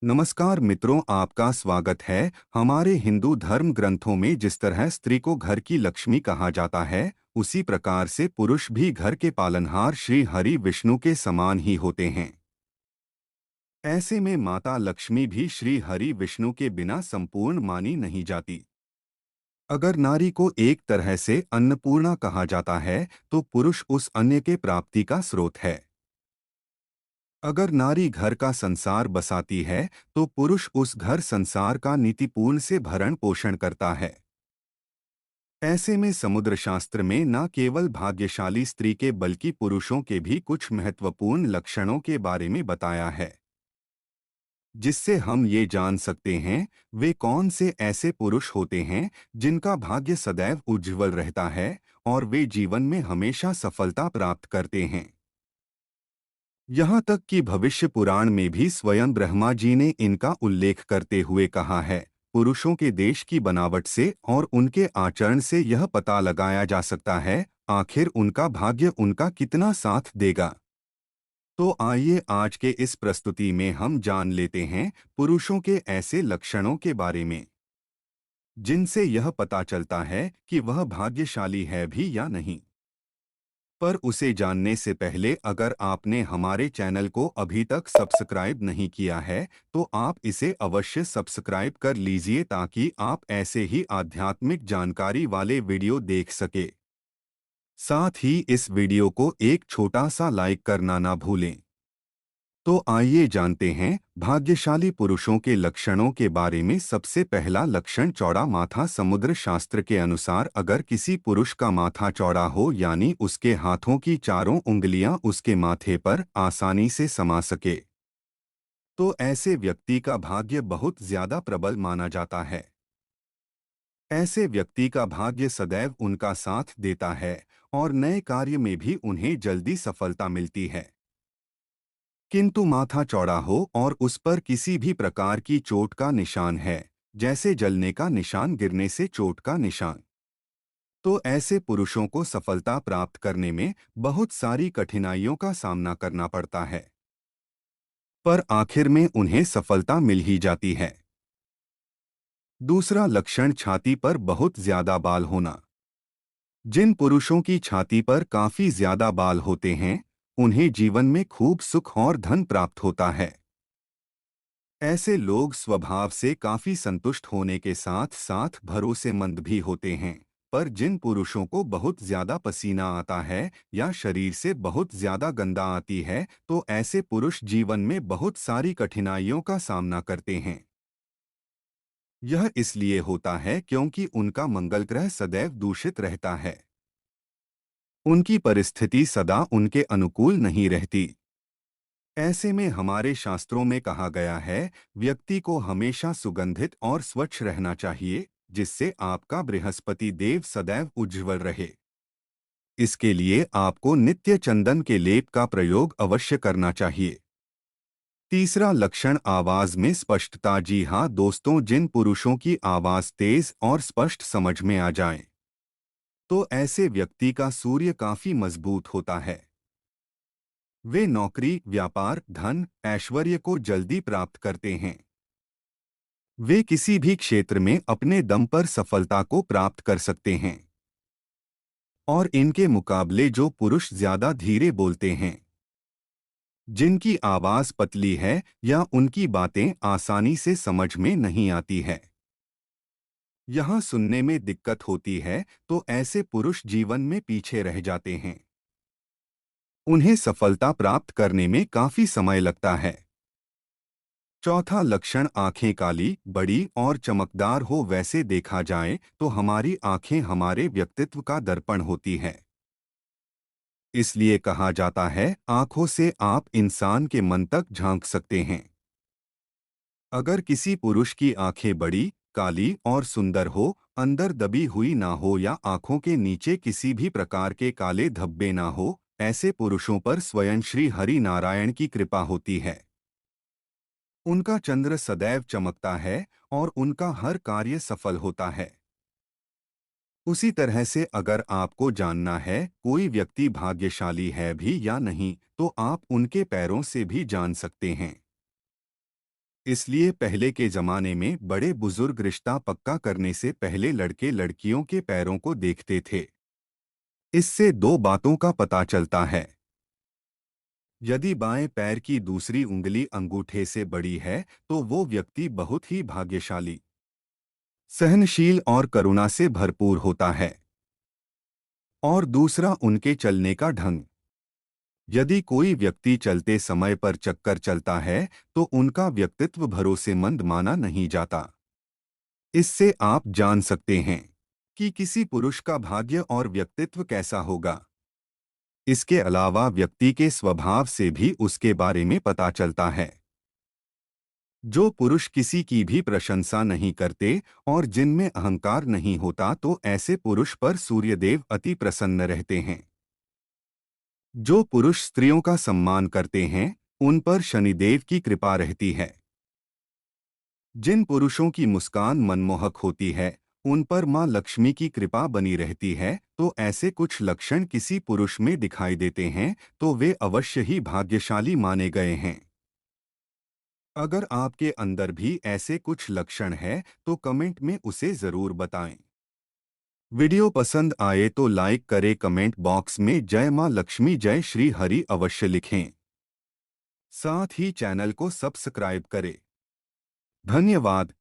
नमस्कार मित्रों, आपका स्वागत है। हमारे हिंदू धर्म ग्रंथों में जिस तरह स्त्री को घर की लक्ष्मी कहा जाता है, उसी प्रकार से पुरुष भी घर के पालनहार श्री हरि विष्णु के समान ही होते हैं। ऐसे में माता लक्ष्मी भी श्री हरि विष्णु के बिना संपूर्ण मानी नहीं जाती। अगर नारी को एक तरह से अन्नपूर्णा कहा जाता है, तो पुरुष उस अन्न के प्राप्ति का स्रोत है। अगर नारी घर का संसार बसाती है, तो पुरुष उस घर संसार का नीतिपूर्ण से भरण पोषण करता है। ऐसे में समुद्र शास्त्र में न केवल भाग्यशाली स्त्री के बल्कि पुरुषों के भी कुछ महत्वपूर्ण लक्षणों के बारे में बताया है, जिससे हम ये जान सकते हैं वे कौन से ऐसे पुरुष होते हैं जिनका भाग्य सदैव उज्ज्वल रहता है और वे जीवन में हमेशा सफलता प्राप्त करते हैं। यहाँ तक कि भविष्य पुराण में भी स्वयं ब्रह्मा जी ने इनका उल्लेख करते हुए कहा है, पुरुषों के देश की बनावट से और उनके आचरण से यह पता लगाया जा सकता है आखिर उनका भाग्य उनका कितना साथ देगा। तो आइए आज के इस प्रस्तुति में हम जान लेते हैं पुरुषों के ऐसे लक्षणों के बारे में, जिनसे यह पता चलता है कि वह भाग्यशाली है भी या नहीं। पर उसे जानने से पहले अगर आपने हमारे चैनल को अभी तक सब्सक्राइब नहीं किया है, तो आप इसे अवश्य सब्सक्राइब कर लीजिए ताकि आप ऐसे ही आध्यात्मिक जानकारी वाले वीडियो देख सके। साथ ही इस वीडियो को एक छोटा सा लाइक करना ना भूलें। तो आइए जानते हैं भाग्यशाली पुरुषों के लक्षणों के बारे में। सबसे पहला लक्षण चौड़ा माथा। समुद्र शास्त्र के अनुसार अगर किसी पुरुष का माथा चौड़ा हो यानी उसके हाथों की चारों उंगलियां उसके माथे पर आसानी से समा सके, तो ऐसे व्यक्ति का भाग्य बहुत ज्यादा प्रबल माना जाता है। ऐसे व्यक्ति का भाग्य सदैव उनका साथ देता है और नए कार्य में भी उन्हें जल्दी सफलता मिलती है। किंतु माथा चौड़ा हो और उस पर किसी भी प्रकार की चोट का निशान है, जैसे जलने का निशान, गिरने से चोट का निशान, तो ऐसे पुरुषों को सफलता प्राप्त करने में बहुत सारी कठिनाइयों का सामना करना पड़ता है, पर आखिर में उन्हें सफलता मिल ही जाती है। दूसरा लक्षण छाती पर बहुत ज्यादा बाल होना। जिन पुरुषों की छाती पर काफी ज्यादा बाल होते हैं, उन्हें जीवन में खूब सुख और धन प्राप्त होता है। ऐसे लोग स्वभाव से काफी संतुष्ट होने के साथ साथ भरोसेमंद भी होते हैं। पर जिन पुरुषों को बहुत ज्यादा पसीना आता है या शरीर से बहुत ज्यादा गंदा आती है, तो ऐसे पुरुष जीवन में बहुत सारी कठिनाइयों का सामना करते हैं। यह इसलिए होता है क्योंकि उनका मंगल ग्रह सदैव दूषित रहता है। उनकी परिस्थिति सदा उनके अनुकूल नहीं रहती। ऐसे में हमारे शास्त्रों में कहा गया है, व्यक्ति को हमेशा सुगंधित और स्वच्छ रहना चाहिए, जिससे आपका बृहस्पति देव सदैव उज्ज्वल रहे। इसके लिए आपको नित्य चंदन के लेप का प्रयोग अवश्य करना चाहिए। तीसरा लक्षण आवाज में स्पष्टता। जी हाँ दोस्तों, जिन पुरुषों की आवाज तेज और स्पष्ट समझ में आ जाए, तो ऐसे व्यक्ति का सूर्य काफी मजबूत होता है। वे नौकरी, व्यापार, धन, ऐश्वर्य को जल्दी प्राप्त करते हैं। वे किसी भी क्षेत्र में अपने दम पर सफलता को प्राप्त कर सकते हैं। और इनके मुकाबले जो पुरुष ज्यादा धीरे बोलते हैं, जिनकी आवाज पतली है या उनकी बातें आसानी से समझ में नहीं आती है, यहाँ सुनने में दिक्कत होती है, तो ऐसे पुरुष जीवन में पीछे रह जाते हैं। उन्हें सफलता प्राप्त करने में काफी समय लगता है। चौथा लक्षण आंखें काली, बड़ी और चमकदार हो। वैसे देखा जाए तो हमारी आंखें हमारे व्यक्तित्व का दर्पण होती हैं। इसलिए कहा जाता है, आंखों से आप इंसान के मन तक झांक सकते हैं। अगर किसी पुरुष की आंखें बड़ी, काली और सुंदर हो, अंदर दबी हुई ना हो या आंखों के नीचे किसी भी प्रकार के काले धब्बे ना हो, ऐसे पुरुषों पर स्वयं श्री हरि नारायण की कृपा होती है। उनका चंद्र सदैव चमकता है और उनका हर कार्य सफल होता है। उसी तरह से अगर आपको जानना है कोई व्यक्ति भाग्यशाली है भी या नहीं, तो आप उनके पैरों से भी जान सकते हैं। इसलिए पहले के जमाने में बड़े बुजुर्ग रिश्ता पक्का करने से पहले लड़के लड़कियों के पैरों को देखते थे। इससे दो बातों का पता चलता है। यदि बाएं पैर की दूसरी उंगली अंगूठे से बड़ी है तो वो व्यक्ति बहुत ही भाग्यशाली, सहनशील और करुणा से भरपूर होता है। और दूसरा उनके चलने का ढंग। यदि कोई व्यक्ति चलते समय पर चक्कर चलता है तो उनका व्यक्तित्व भरोसेमंद माना नहीं जाता। इससे आप जान सकते हैं कि किसी पुरुष का भाग्य और व्यक्तित्व कैसा होगा। इसके अलावा व्यक्ति के स्वभाव से भी उसके बारे में पता चलता है। जो पुरुष किसी की भी प्रशंसा नहीं करते और जिनमें अहंकार नहीं होता तो ऐसे पुरुष पर सूर्यदेव अति प्रसन्न रहते हैं। जो पुरुष स्त्रियों का सम्मान करते हैं उन पर शनिदेव की कृपा रहती है। जिन पुरुषों की मुस्कान मनमोहक होती है उन पर मां लक्ष्मी की कृपा बनी रहती है। तो ऐसे कुछ लक्षण किसी पुरुष में दिखाई देते हैं तो वे अवश्य ही भाग्यशाली माने गए हैं। अगर आपके अंदर भी ऐसे कुछ लक्षण हैं तो कमेंट में उसे जरूर बताएं। वीडियो पसंद आए तो लाइक करें, कमेंट बॉक्स में जय मां लक्ष्मी जय श्री हरि अवश्य लिखें। साथ ही चैनल को सब्सक्राइब करें। धन्यवाद।